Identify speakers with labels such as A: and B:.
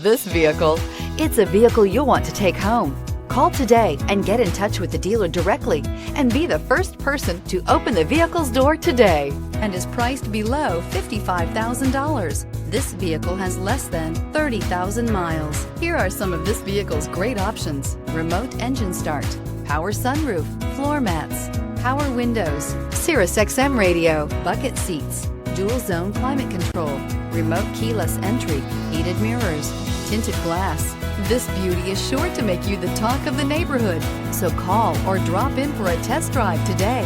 A: This vehicle. It's a vehicle you'll want to take home. Call today and get in touch with the dealer directly and be the first person to open the vehicle's door today, and is priced below $55,000. This vehicle has less than 30,000 miles. Here are some of this vehicle's great options: remote engine start, power sunroof, floor mats, power windows, Sirius XM radio, bucket seats, dual zone climate control, remote keyless entry, heated mirrors, tinted glass. This beauty is sure to make you the talk of the neighborhood. So call or drop in for a test drive today.